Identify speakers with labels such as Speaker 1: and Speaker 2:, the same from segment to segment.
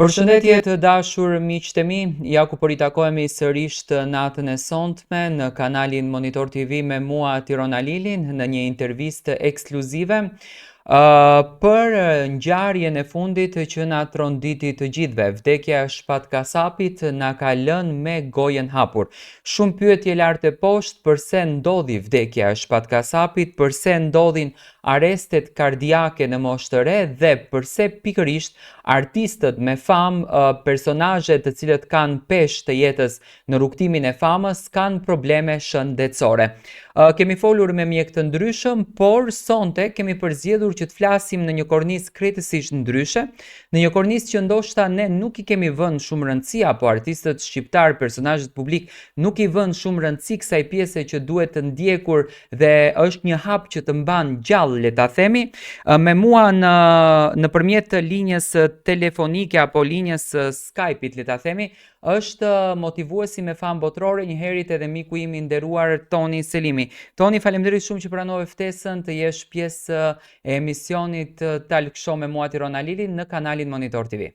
Speaker 1: Përshëndetje të dashur miqtë e mi, ja ku po ritakohemi sërish të natën e sonte në kanalin Monitor TV me mua Tirona Lilin në një intervistë ekskluzive për ngjarjen e fundit që na tronditi të gjithëve. Vdekja e shpat kasapit na ka lënë me gojën hapur. Shumë pyetje lart e poshtë, pse ndodhi vdekja e shpat kasapit, pse ndodhin arestet kardiake në moshë të re dhe pse pikërisht artistët me famë, personazhet të cilët kanë peshë të jetës në rrugtimin e famës, kanë probleme shëndetësore. Kemi folur me mjek të ndryshëm, por sonte kemi përzgjedhur që të flasim në një kornizë krejtësisht ndryshe, në një kornizë që ndoshta ne nuk i kemi vënë shumë rëndësi, apo artistët shqiptar, personazhet publik nuk i vënë shumë rëndësi kësaj pjese që duhet të ndjekur dhe është një hap që të mban gjallë, le ta themi. Me mua nëpërmjet linjës telefonike apo linjës Skype-it, le ta themi, është motivuesi me famë botërore, njëherët edhe miku im i nderuar Toni Selimi. Toni, faleminderit shumë që pranove ftesën të jesh pjesë e emisionit Talk Show me mua Tirona Lilin në kanalin Monitor TV.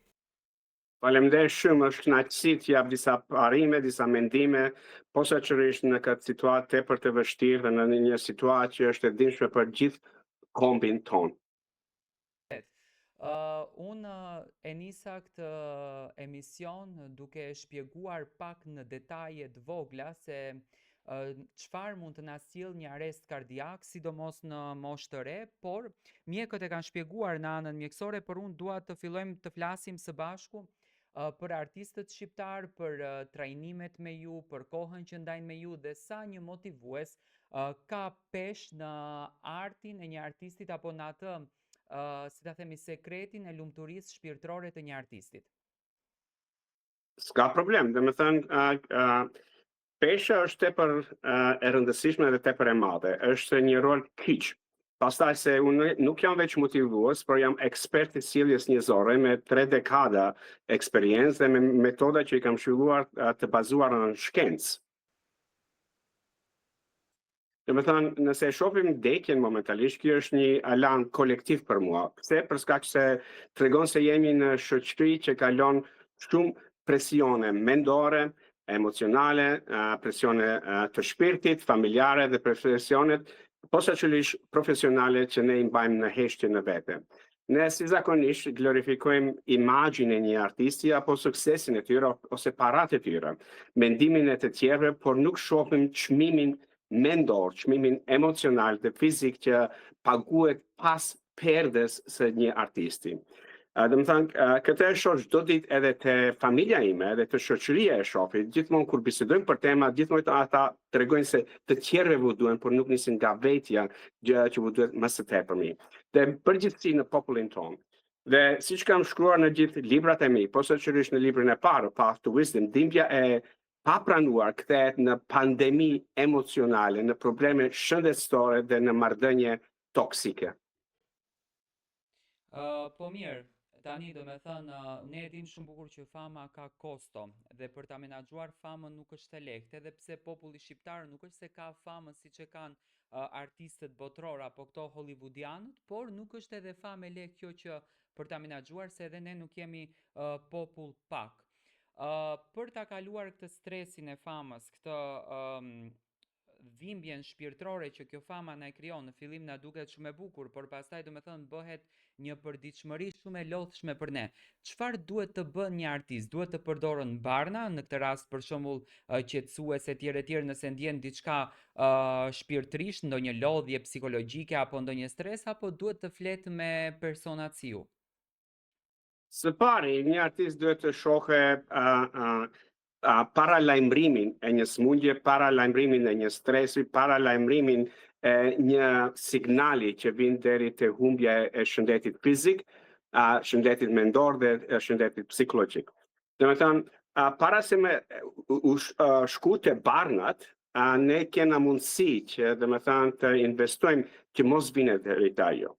Speaker 2: Faleminderit shumë, është kënaqësi të jap disa parime, disa mendime, posaçërisht në këtë situatë tepër të vështirë dhe në një situatë që është e dëmshme për gjithë kombin tonë.
Speaker 1: Unë e nisa këtë emision duke shpjeguar pak në detaje të vogla se çfarë mund të na sjellë një arrest kardiak, sidomos në moshë të re, por mjekët e kanë shpjeguar në anën mjekësore, por unë dua të fillojmë të flasim së bashku për artistët shqiptar, për trajnimet me ju, për kohën që ndajnë me ju dhe sa një motivues ka peshë në artin e një artistit apo në atë si ta themi, sekretin e lumturisë shpirtërore të një artistit.
Speaker 2: S'ka problem, dhe me thënë, pesha është tepër e rëndësishme dhe tepër e madhe, është një rol kyç. Pastaj se unë nuk jam veç motivues, por jam ekspert i sjelljes njerëzore me 3 dekada eksperiencë dhe me metoda që i kam shkolluar të bazuara në shkencë. Dhe me thënë, nëse e shohim vdekjen momentalisht, kjo është një alarm kolektiv për mua. Pse? Për shkak se tregon se jemi në shoqëri që kalon shumë presione mendore, emocionale, presione të shpirtit, familjare dhe presionet posaçërisht profesionale që ne i mbajmë në heshtje në vete. Ne si zakonisht glorifikojmë imazhin e një artisti apo suksesin e tyre ose paratë e tyre, mendimin e të tjerëve, por nuk shohim çmimin mendor, çmimin emocional dhe fizik që paguhet pas perdes së një artisti. Dhe më thënë, këtë e shoh çdo ditë edhe te familja ime, edhe te shoqëria e shohit, gjithmonë kur bisedojmë për tema, gjithmonë ata tregojnë se të tjerëve vu duhen, por nuk nisin nga vetja gjë që vu duhet më së tepërmi. Dhe përgjithësi në popullin tonë. Dhe siç kam shkruar në gjithë librat e mi, posaçërisht në librin e parë, Path to Wisdom, dhimbja e papranuar kthehet në pandemi emocionale, në probleme shëndetësore dhe në marrëdhënie toksike.
Speaker 1: Po mirë, tani do me thënë, ne e dim shumë bukur që fama ka kosto dhe për ta menaxhuar famën nuk është e lehtë, edhe pse populli shqiptar nuk është se ka famën siç e kanë artistët botror apo këto hollywoodianët, por nuk është edhe famë e lehtë kjo që për ta menaxhuar se edhe ne nuk jemi popull pak. Për ta kaluar këtë stresin e famës, këtë dhimbjen shpirtërore që kjo fama na e krijon, në fillim na duket shumë e bukur, por pastaj do me thënë bëhet një përditshmëri shumë e lodhshme për ne. Çfarë duhet të bën një artist? Duhet të përdoren barna, në këtë rast për shembull qetësues e tjerë nëse ndjen diçka shpirtërisht, ndonjë lodhje psikologjike apo ndonjë stres, apo duhet të flet me persona si ju?
Speaker 2: Së pari, një artist duhet të shohë para lajmërimin e një smundje, para lajmërimin e një stresi, para lajmërimin e një signali që vjen deri te humbja e shëndetit fizik, shëndetit mendor dhe shëndetit psikologjik. Domethënë, para se me shku te barnat, ne kena mundësi që domethënë të investojmë që mos vinë deri te ajo.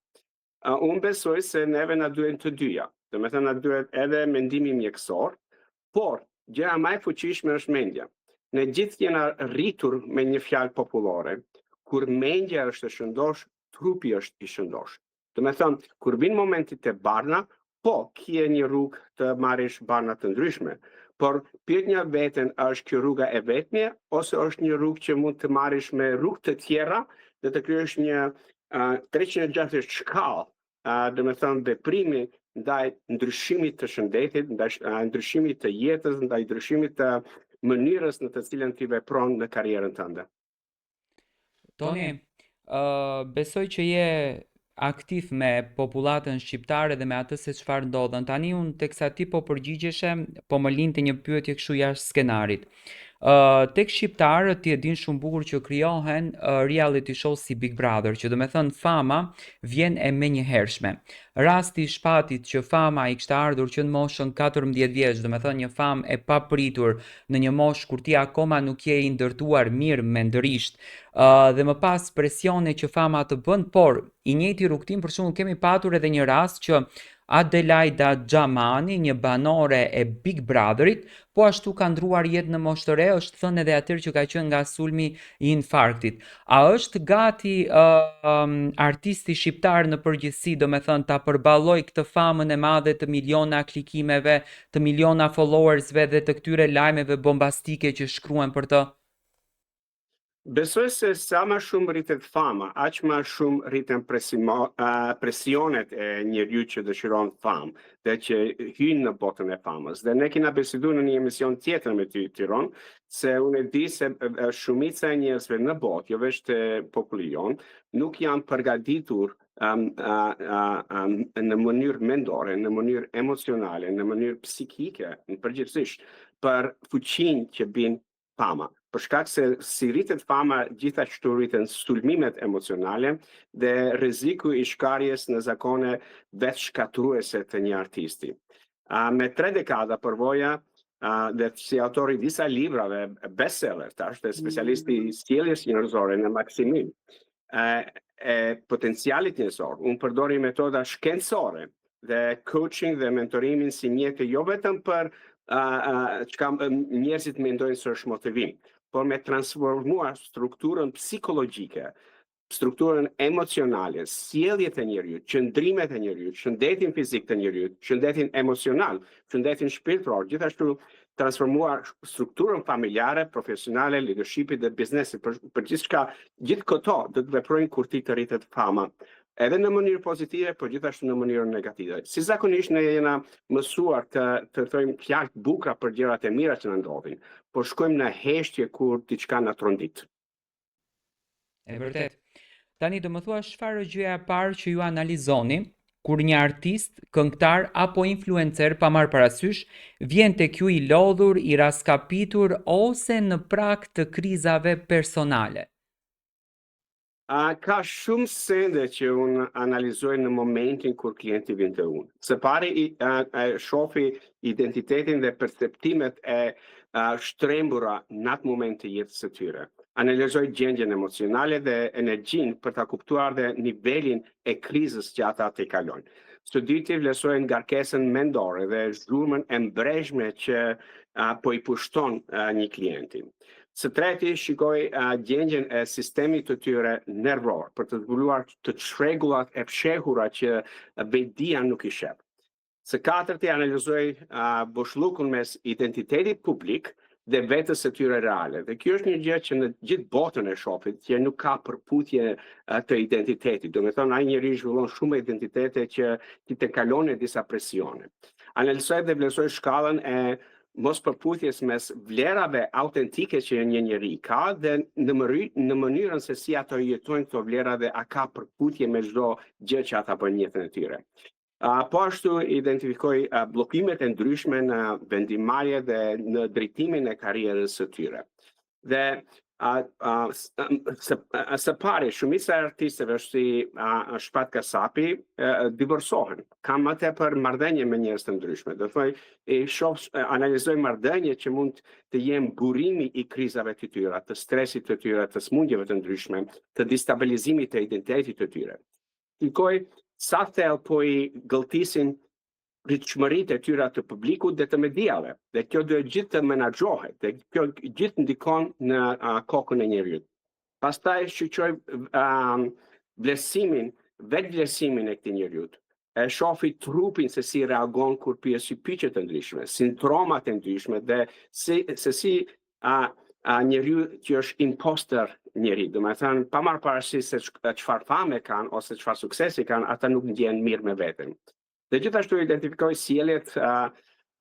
Speaker 2: Unë besoj se neve na duhen të dyja. Do me thënë na duhet edhe mendimi mjekësor, por gjëja më e fuqishme është mendja. Ne gjithë jena rritur me një fjalë popullore, kur mendja është e shëndosh, trupi është i shëndosh. Do me thënë, kur vin momenti te barna, po, kje një rrugë të marrësh bana të ndryshme, por pyet një veten, është kjo rruga e vetmja, ose është një rrugë që mund të marrësh me rrugë të tjera dhe të kryesh një 360 shkallë, dhe me thënë veprimi ndaj ndryshimit të shëndetit, ndaj ndryshimit të jetës, ndaj ndryshimit të mënyrës në të cilën ti vepron në karrierën tënde.
Speaker 1: Toni, besoj që je aktiv me popullatën shqiptare dhe me atë se çfarë ndodhen. Tani unë teksa ti po përgjigjeshe, po më linte një pyetje kështu jashtë skenarit. Tek shqiptarët ti e din shumë bukur që krijohen reality show si Big Brother, që do me thënë fama vjen e menjëhershme. Rasti i shpatit që fama i kishte ardhur që në moshën 14 vjeç, do me thënë një famë e papritur në një moshë kur ti akoma nuk je i ndërtuar mirë mendërisht, dhe më pas presione që fama të bën, por i njëjti rrugtim për shembull kemi patur edhe një rast që Adelaida Xhamani, një banore e Big Brotherit, po ashtu ka ndruar jetë në moshë të re, është thënë edhe atyre që ka qenë nga sulmi i infarktit. A është gati artisti shqiptar në përgjithësi, do me thënë, ta përballoj këtë famën e madhe të miliona klikimeve, të miliona followersve dhe të këtyre lajmeve bombastike që shkruan për të?
Speaker 2: Besoj se sa më shumë rritet fama, aq më shumë rriten presionet e njeriu që dëshiron famë dhe që hyn në botën e famës. Dhe ne kena biseduar në një emision tjetër me ty, Tiron, se unë e di se shumica e njerëzve në botë, jo vetëm të populli jon, nuk janë përgatitur në mënyrë mendore, në mënyrë emocionale, në mënyrë psikike, në përgjithësisht, për fuqinë që bin fama. Për shkak se si rritet fama, gjithashtu rriten sulmimet emocionale dhe rreziku i shkarjes në zakone vetë shkatruese të një artisti. Me 3 dekada përvoja dhe si autori disa librave bestseller, tash dhe specialisti i sjelljes njerëzore në maksimin e potencialit njerëzor, unë përdori metoda shkencore dhe coaching dhe mentorimin si mjete jo vetëm për çka njerëzit mendojnë se është motivim, por me transformuar strukturën psikologjike, strukturën emocionale, sjelljet e njeriut, qëndrimet e njeriut, shëndetin fizik të njeriut, shëndetin emocional, shëndetin shpirtëror, gjithashtu transformuar strukturën familjare, profesionale, leadershipit dhe biznesit, për gjithçka, gjithë këto do të veprojnë kur ti të rritet fama. Edhe në mënyrë pozitive, por gjithashtu në mënyrë negative. Si zakonisht ne jena mësuar të thojmë fjalë të bukura për gjërat e mira që na ndodhin, por shkojmë në heshtje kur diçka na trondit.
Speaker 1: E vërtet. Tani do më thua çfarë është gjëja e parë që ju analizoni kur një artist, këngëtar apo influencer pa marrë parasysh vjen tek ju i lodhur, i raskapitur ose në prag të krizave personale?
Speaker 2: Ka shumë sende që unë analizoj në momentin kur klienti vjen te unë. Së pari shofi identitetin dhe perceptimet e shtrembura në atë moment të jetës së tyre. Analizoj gjendjen emocionale dhe energjinë për ta kuptuar dhe nivelin e krizës që ata të kalojnë. Së dyti vlerësoj ngarkesën mendore dhe zhurmën e mbreshme që po i pushton një klienti. Së treti shikoj gjendjen e sistemit të tyre nervor për të zbuluar të çrregullat e fshehura që vetdia nuk i shep. Së katërti analizoj boshllukun mes identitetit publik dhe vetës së tyre reale. Dhe kjo është një gjë që në gjithë botën e shohit që nuk ka përputhje të identitetit. Do me thonë ai njeri zhvillon shumë identitete që ti të kalon e disa presione. Analizoj dhe vlerësoj shkallën e mos përputhjes mes vlerave autentike që një njeri ka dhe në mënyrën se si ato jetojnë këto vlera dhe a ka përputhje me çdo gjë që ata bëjnë në jetën e tyre. Po ashtu identifikoj bllokimet e ndryshme në vendimarrje dhe në drejtimin e karrierës së tyre. Dhe së pari, shumica e artistëve si Shpat Kasapi divorcohen, kanë më tepër marrëdhënie me njerëz të ndryshme. Do thoj, analizoj marrëdhënie që mund të jenë burimi i krizave të tyre, të stresit të tyre, të smundjeve të ndryshme, të destabilizimit të identitetit të tyre. Shikoj sa thellë po i gëlltisin pritshmëritë e tyre të publikut dhe të mediave. Dhe kjo duhet gjithë të menaxhohet, dhe kjo gjithë ndikon në kokën e njeriut. Pastaj shqyrtoj vetë vlerësimin e këtij njeriut. e shofi trupin se si reagon kur pije shqipyqe të ndryshme, sindromat e ndryshme dhe se si njeriu që është imposter njeri, do me thënë, pa marrë parasysh se çfarë fame kanë ose çfarë suksesi kanë, ata nuk ndjehen mirë me veten. Dhe gjithashtu identifikoj sjelljet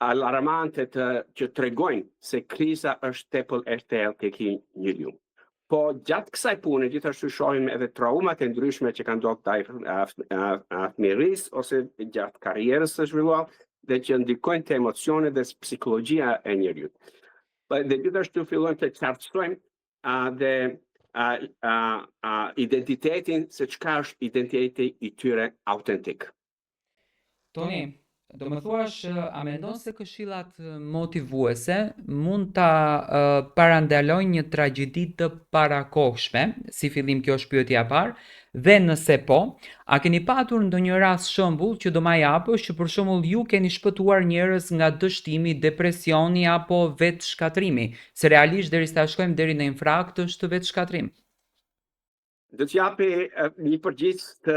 Speaker 2: alarmante që tregojnë se kriza është tepër e thellë tek njeriu. Po gjatë kësaj pune gjithashtu shohim edhe traumat e ndryshme që kanë ndodhur ndaj fëmijërisë ose gjatë karrierës së zhvilluar dhe që ndikojnë te emocionet dhe psikologjia e njeriu. Dhe gjithashtu fillojmë të qartësojmë dhe identitetin se çka është identiteti i tyre autentik.
Speaker 1: Toni, do më thuash, a mendon se këshillat motivuese mund ta parandalojnë një tragjedi të parakohshme, si fillim kjo është pyetja e parë, dhe nëse po, a keni patur ndonjë rast shembull që do ma japësh që për shembull ju keni shpëtuar njerëz nga dështimi, depresioni apo vetë shkatrimi, se realisht derisa ta shkojmë deri në infrakt është vetë shkatrim?
Speaker 2: Do të japi një përgjigje të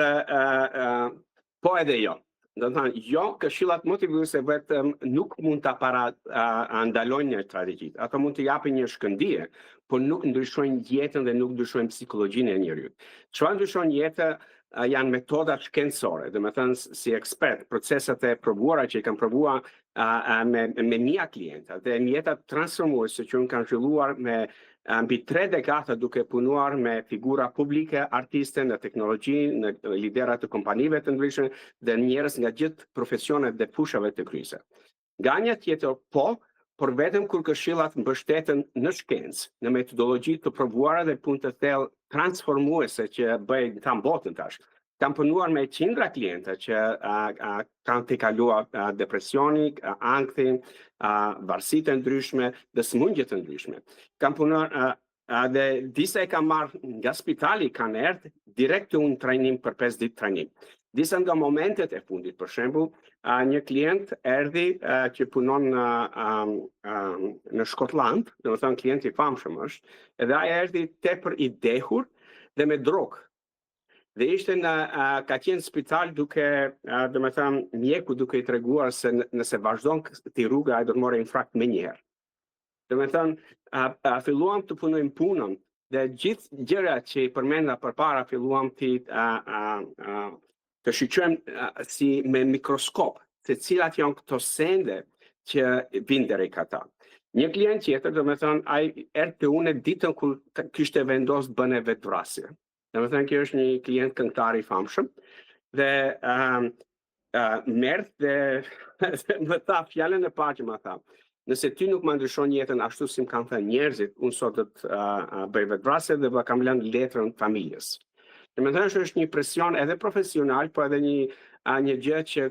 Speaker 2: po edhe jo. Do të thënë, jo, këshillat motivuese vetëm nuk mund ta ndalojnë një tragjedi. Ato mund të japin një shkëndije, por nuk ndryshojnë jetën dhe nuk ndryshojnë psikologjinë e njeriu. Çfarë ndryshon jetën janë metoda shkencore, do të thënë si ekspert, proceset e provuara që i kanë provuar me mia klienta dhe mjetat transformuese që unë kanë zhvilluar me mbi 3 dekada duke punuar me figura publike, artiste në teknologji, në lidera të kompanive të ndryshme dhe njerëz nga gjithë profesionet dhe fushave të kryesore. Nga një tjetër, por vetëm kur këshillat mbështeten në shkencë, në metodologji të provuara dhe punë të thellë transformuese që bëjnë ta botën tash. Kam punuar me qindra klienta që kanë të kaluar depresioni, ankthi, varësitë e ndryshme dhe sëmundje të ndryshme. Kam punuar dhe disa e kam marrë nga spitali, kanë erdhur direkt në trajnim për 5 ditë trajnim. Disa nga momentet e fundit, për shembull, një klient erdhi që punon në Shkotland, do të thënë klient i famshëm është, edhe ai erdhi tepër i dehur dhe me drogë. Dhe ishte ka qenë spital duke, do me thënë, mjeku duke i treguar se nëse vazhdon këtij rruga ai do të morë infrakt menjëherë. Do me thënë, filluam të punojmë punën dhe gjithë gjërat që i përmenda përpara filluam të shiqojmë si me mikroskop se cilat janë këto sende që vinë deri ata. Një klient tjetër, do me thënë, ai erdhi te unë ditën kur kishte vendosur bënë vetvrasje. Do me thënë, kjo është një klient këngëtar i famshëm dhe merr dhe më tha fjalën e parë që më tha. Nëse ty nuk më ndryshon jetën ashtu si më kanë thënë njerëzit, unë sot do të bëj vetvrasje dhe do kam lënë letrën familjes. Do me thënë, është një presion edhe profesional, po edhe një gjë që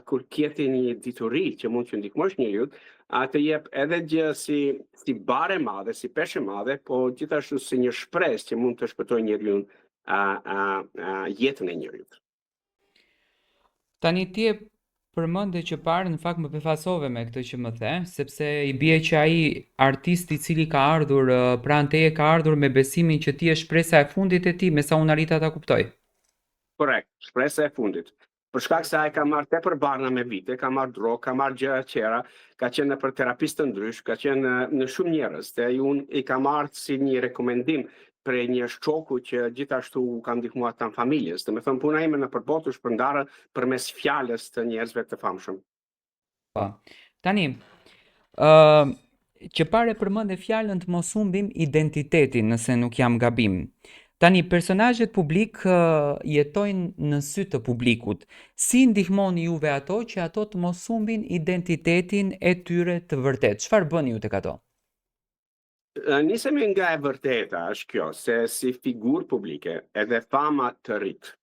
Speaker 2: kur kjeti një dituri që mund të ndihmosh njeriu, të jep edhe gjë si bare madhe, si peshë madhe, po gjithashtu si një shpresë që mund të shpëtojë njeriu jetën e njeriu.
Speaker 1: Tani ti e përmende që parë në fakt më befasove me këtë që më the, sepse i bie që ai artisti i cili ka ardhur pranë teje ka ardhur me besimin që ti je shpresa e fundit e tij, me sa unë arrita ta kuptoj.
Speaker 2: Korrekt, shpresa e fundit. Për shkak se ai ka marrë tepër barna me vite, ka marrë drogë, ka marrë gjëra tjera, ka qenë për terapistë të ndryshëm, ka qenë në shumë njerëz, dhe unë i kam marrë si një rekomendim për një shoku që gjithashtu kam ndihmuar tan familjes. Do të thënë, puna ime në përballë është përndarë përmes fjalës të njerëzve të famshëm.
Speaker 1: Po. Tani, që pare përmende fjalën të mos humbim identitetin, nëse nuk jam gabim. Tani, personazhet publik jetojnë në sy të publikut. Si ndihmoni juve ato që ato të mos humbin identitetin e tyre të vërtet? Çfarë bëni ju tek ato?
Speaker 2: Nisemi nga e vërteta është kjo, se si figurë publike edhe fama të rritë.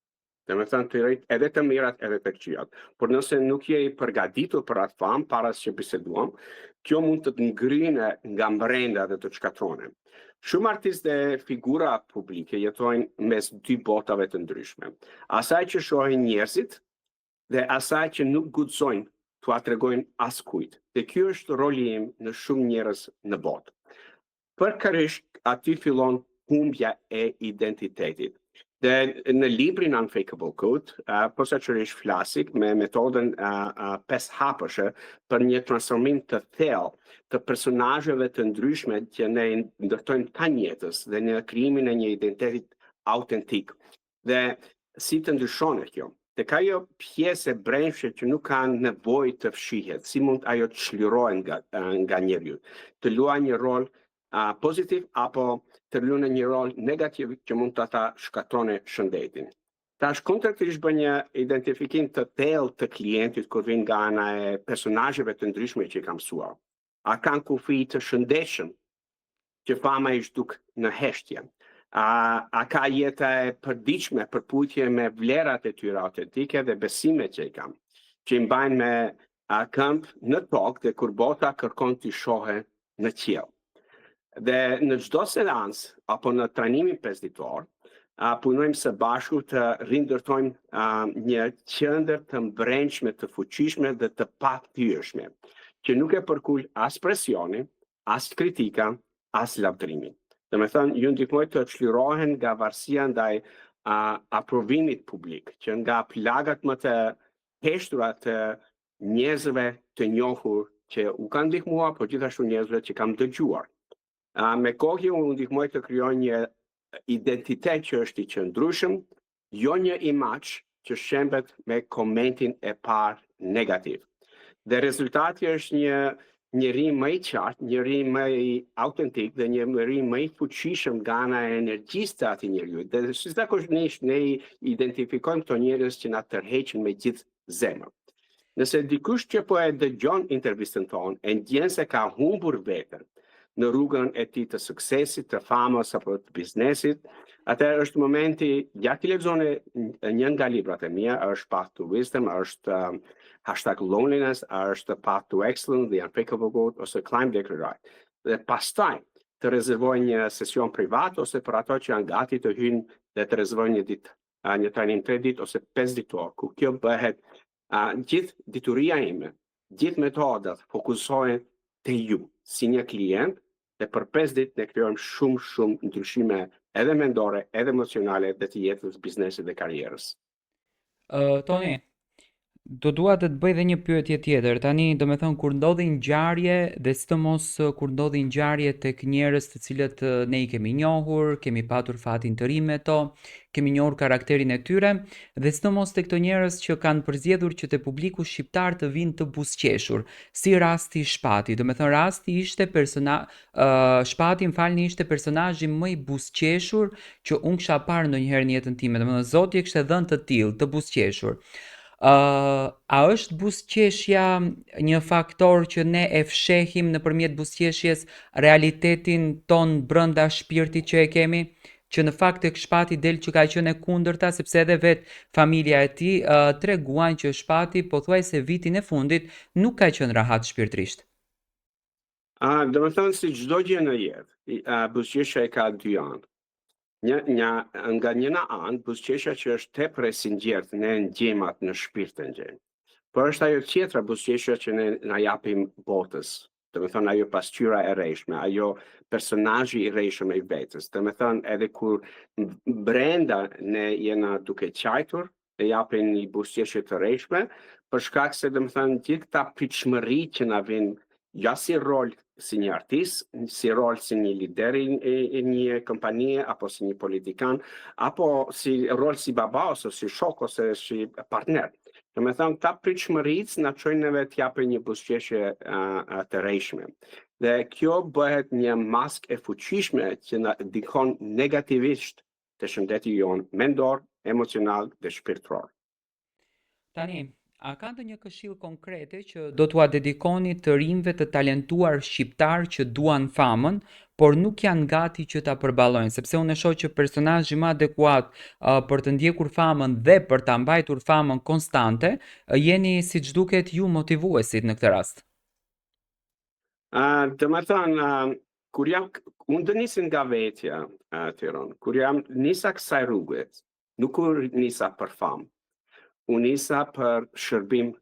Speaker 2: Dhe me thënë të rritë edhe të mirat edhe të këqijat. Por nëse nuk je i përgatitur për atë famë, para se që biseduam, kjo mund të të ngrinë nga brenda dhe të shkatrone. Shumë artistë dhe figura publike jetojnë mes 2 botave të ndryshme. Asaj që shohin njerëzit dhe asaj që nuk guxojnë t'ua tregojnë askujt. Dhe ky është roli im në shumë njerëz në botë. Përkërisht aty fillon humbja e identitetit. Dhe në librin Unfakeable Code, posaçërisht flasik me metodën 5 hapëshe për një transformim të thellë të personazheve të ndryshme që ne ndërtojmë tani jetës dhe në krijimin e një identiteti autentik. Dhe si të ndryshon e kjo? Tek ajo pjesë e brendshme që nuk ka nevojë të fshihet, si mund ajo të çlirohet nga njeriu, të luajë një rol pozitiv apo të luajë një rol negativ që mund të ata shkatërrojnë shëndetin. Tash kontraktisht bën një identifikim të thellë të klientit kur vin nga ana e personazheve të ndryshme që i ka mësuar. A kanë kufi të shëndetshëm që fama i zhduk në heshtje? A ka jeta e përditshme përputhje me vlerat e tyre autentike dhe besimet që i kam, që i mbajnë me këmbë në tokë dhe kur bota kërkon t'i shohe në qiell. Dhe në çdo seancë apo në trajnimin pesditor, punojmë së bashku të rindërtojmë një qendër të mbrëmshme, të fuqishme dhe të patyrshme, që nuk e përkul as presioni, as kritika, as lavdrimin. Domethënë, ju ndihmoj të çlirohen nga varësia ndaj aprovimit publik, që nga plagat më të heshtura të njerëzve të njohur që u kanë ndihmuar, por gjithashtu njerëzve që kam dëgjuar. Me kohë u ndihmoj të krijoj një identitet që është i qëndrueshëm, jo një imazh që shembet me komentin e parë negativ. Dhe rezultati është një njeri më i qartë, njeri më i autentik dhe njeri më i fuqishëm nga ana e energjisë të atij njeriu. Dhe zakonisht ne identifikojmë këto njerëz që na tërheqin me gjithë zemër. Nëse dikush që po e dëgjon intervistën tonë e ndjen se ka humbur veten në rrugën e tij të suksesit, të famës apo të biznesit, atëherë është momenti, ja ti lexoni një nga librat e mia, është Path to Wisdom, është #loneliness, është Path to Excellence, The Unfakeable Code, ose Climb the Right. Dhe pastaj të rezervoj një sesion privat ose për ato që janë gati të hyjnë dhe të rezervojnë një ditë, një trajnim 3 ditë ose 5 ditor, ku kjo bëhet gjithë dituria ime, gjithë metodat fokusohen te ju, si një klient, dhe për 5 ditë ne krijojmë shumë ndryshime edhe mendore, edhe emocionale dhe të jetës, biznesit dhe karrierës.
Speaker 1: Toni, do dua të të bëj dhe një pyetje tjetër. Tani, do me thënë, kur ndodhi ngjarje dhe sidomos kur ndodhi ngjarje tek njerëz të cilët ne i kemi njohur, kemi patur fatin të ri me to, kemi njohur karakterin e tyre, dhe sidomos tek këto njerëz që kanë përzgjedhur që te publiku shqiptar të vinë të buzëqeshur, si rasti Shpati. Do me thënë, rasti ishte Shpati, m'falni, ishte personazhi më i buzëqeshur që unë kisha parë ndonjëherë në jetën time. Do me thënë, Zoti e kishte dhënë të tillë, të buzëqeshur. A është buzëqeshja një faktor që ne e fshehim nëpërmjet buzëqeshjes realitetin ton brenda shpirtit që e kemi? Që në fakt tek Shpati del që ka qenë e kundërta, sepse edhe vet familja e tij treguan që Shpati pothuajse vitin e fundit nuk ka qenë rahat shpirtërisht.
Speaker 2: Do me thënë si çdo gjë në jetë, buzëqeshja e ka dy anë. Nga njëna anë, buzëqeshja që është tepër e sinqertë, ne ndjejmë atë në shpirt të ndjejmë. Por është ajo tjetra buzëqeshja që ne na japim botës. Do me thënë ajo pasqyra e rrejshme, ajo personazhi i rrejshëm i vetes. Do me thënë edhe kur brenda ne jena duke qajtur, e japim një buzëqeshje të rrejshme, për shkak se do me thënë gjithë këta pritshmëri që na vijnë ja si rol si një artist, si rol si një lider i një kompanie, apo si një politikan, apo si rol si baba, ose si shok, ose si partner. Do me thënë, ta pritshmëric na çojnë neve të japin një buzëqeshje të rrejshme. Dhe kjo bëhet një maskë e fuqishme që na ndikon negativisht të shëndeti jonë mendor, emocional dhe shpirtëror.
Speaker 1: Tani, a ka ndonjë këshill konkrete që do t'ua dedikoni të rinjve të talentuar shqiptar që duan famën, por nuk janë gati që ta përballojnë, sepse unë e shoh që personazhi më adekuat për të ndjekur famën dhe për ta mbajtur famën konstante, jeni siç duket ju motivuesit në këtë rast.
Speaker 2: Do me thënë, unë do nisin nga vetja, Tiron, kur jam nisa kësaj rrugët, nuk u nisa për famë. Unë nisa për shërbim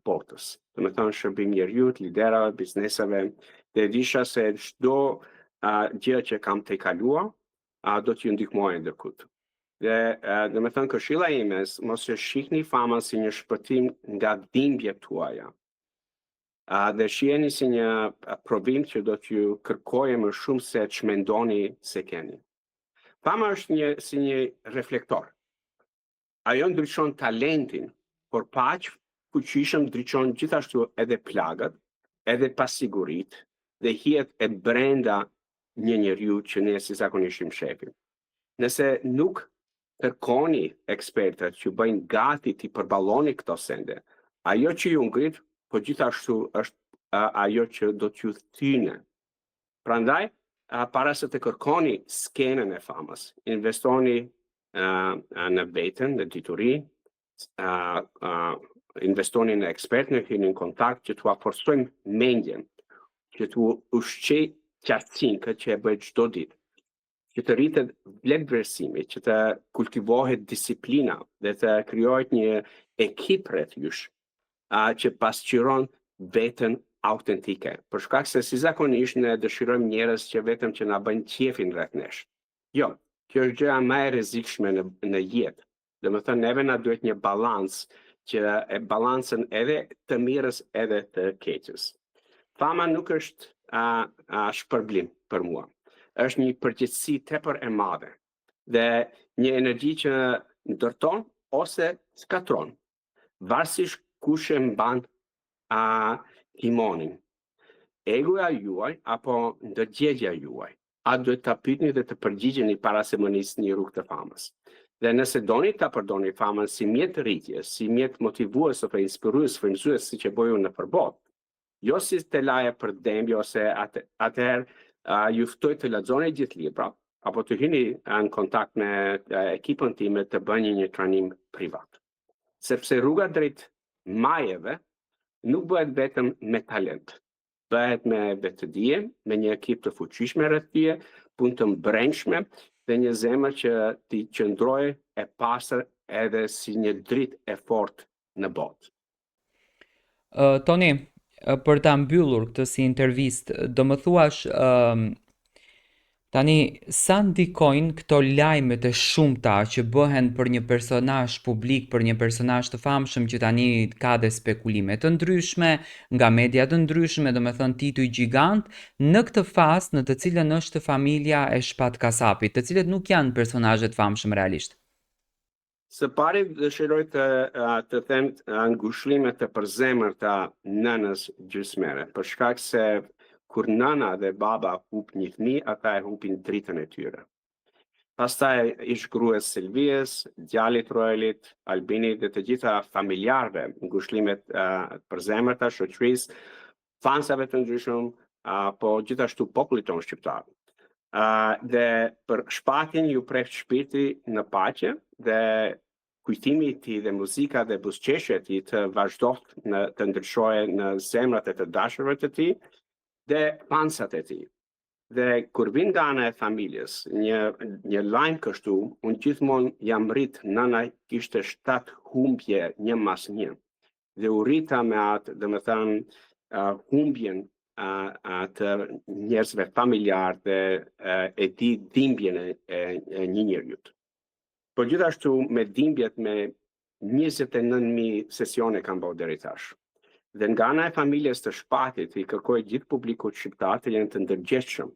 Speaker 2: botës. Do me thënë shërbim njerëzit, liderave, bizneseve, dhe disha se çdo gjë që kam të kaluar, do t'ju ndihmoj ndërkohë. Dhe do me thënë këshilla ime, mos e shihni famën si një shpëtim nga dhimbjet tuaja. Dhe shiheni si një provim që do t'ju kërkojë më shumë se ç'mendoni se keni. Fama është si një reflektor. Ajo ndryshon talentin, por paq fuqishëm ndryshon gjithashtu edhe plagët, edhe pasigurit dhe hijet e brenda një njeriu që ne si zakonisht shehim. Nëse nuk kërkoni ekspertët që bëjnë gati t'i përballoni këto sende, ajo që ju ngrit, po gjithashtu është ajo që do t'ju thyne. Prandaj, para se të kërkoni skenën e famës, investoni në veten, në dituri, investoni në ekspert, në hyni në kontakt që t'u forcojmë mendjen, që t'u ushqej qartësinë këtë që e bëj çdo ditë, që të rritet vletëvlerësimi, që të kultivohet disiplina dhe të krijohet një ekip rreth jush, që pasqyron veten autentike. Për shkak se si zakonisht ne dëshirojmë njerëz që vetëm që na bëjnë qefin rreth nesh. Jo, kjo është gjëja më e rrezikshme në jetë. Domethënë neve na duhet një balancë që e balancën edhe të mirës edhe të keqës. Fama nuk është shpërblim për mua. Është një përgjegjësi tepër e madhe dhe një energji që ndërton ose skatron, varësisht kush e mban timonin. Egoja juaj apo ndërgjegja juaj. A duhet ta pyetni dhe të përgjigjeni para se më nisni rrugë të famës. Dhe nëse doni ta përdorni famën si mjet rritje, si mjet motivues ose inspirues, frymëzues siç e bëju në përbot, jo si të laje për dembje ose atëherë ju ftoj të lexoni gjithë libra, apo të hyni në kontakt me ekipën time të bëni një trajnim privat. Sepse rruga drejt majeve nuk bëhet vetëm me talent, bëhet me vetëdije, me një ekip të fuqishme rreth tyje, punë të brendshme dhe një zemër që t'i qëndrojë e pastër edhe si një dritë e fortë në botë.
Speaker 1: Toni, për ta mbyllur këtë si intervistë, do më thuash tani sa ndikojnë këto lajmet e shumta që bëhen për një personazh publik, për një personazh të famshëm që tani ka dhe spekulime të ndryshme, nga media të ndryshme, domethënë tituj gjigant, në këtë fazë në të cilën është familja e Shpat Kasapit, të cilët nuk janë personazhe të famshëm realisht.
Speaker 2: Së pari dëshiroj të them ngushëllime të përzemërta nënës gjysmere, për shkak se kur nëna dhe baba hup një fëmijë, ata e hupin dritën e tyre. Pastaj ish gruas Silvies, djalit Roelit, Albinit dhe të gjitha familjarëve, ngushëllimet përzemërta shoqërisë, fansave të ndryshëm, po gjithashtu popullit tonë shqiptar. Dhe për Shpatin ju preft shpirti në paqe dhe kujtimi i tij dhe muzika dhe buzëqeshja e tij të vazhdojë të ndryshojë në zemrat e të dashurve të tij dhe fansat e tij. Dhe kur vin nga ana e familjes, një lajm kështu, unë gjithmonë jam rrit, nëna kishte 7 humbje një mas një. Dhe u rrita me atë, domethënë humbjen të njerëzve familjar dhe e di dhimbjen e një njeriu. Po gjithashtu me dhimbjet me 29.000 sesione kam bërë deri tash. Dhe nga ana e familjes të Shpatit i kërkoj gjithë publikut shqiptar të jenë të ndërgjegjshëm,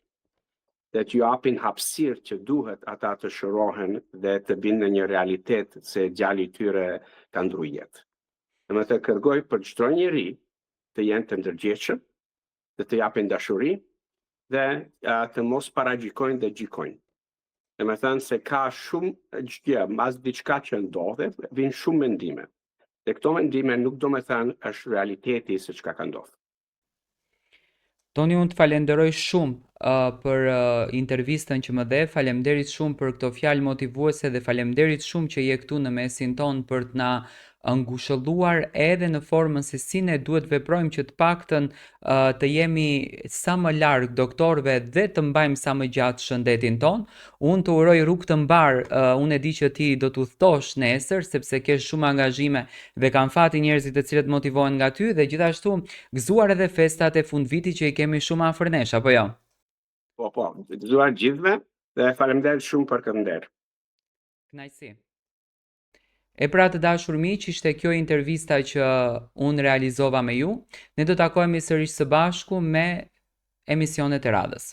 Speaker 2: dhe t'ju japin hapësirë që duhet ata të shërohen dhe të binë në një realitet se djali i tyre ka ndru jetë. Dhe të kërkoj për çdo njeri të jenë të ndërgjegjshëm, dhe të japin dashuri dhe të mos paragjikojnë dhe gjikojnë. Dhe me thënë se ka shumë gjë, mas diçka që ndodhe, vinë shumë mendime. Dhe këto mendime nuk do me thënë është realiteti se çka ka ndodhur.
Speaker 1: Toni, unë të falenderoj shumë për intervistën që më dhe, falemderit shumë për këto fjalë motivuese dhe falemderit shumë që je këtu në mesin ton për të na ngushëlluar edhe në formën se si ne duhet veprojmë që të paktën të jemi sa më larg doktorëve dhe të mbajmë sa më gjatë shëndetin ton. Unë të uroj rrugë të mbar, unë e di që ti do të udhtosh nesër sepse ke shumë angazhime dhe kanë fati njerëzit të cilët motivohen nga ty dhe gjithashtu gëzuar edhe festat e fundvitit që i kemi shumë afër nesh, apo jo?
Speaker 2: Po, gëzuar gjithëve dhe faleminderit shumë për këtë nder.
Speaker 1: Kënaqësi. E pra të dashur miq, ishte kjo intervista që unë realizova me ju. Ne do takohemi sërish së bashku me emisionet e radhës.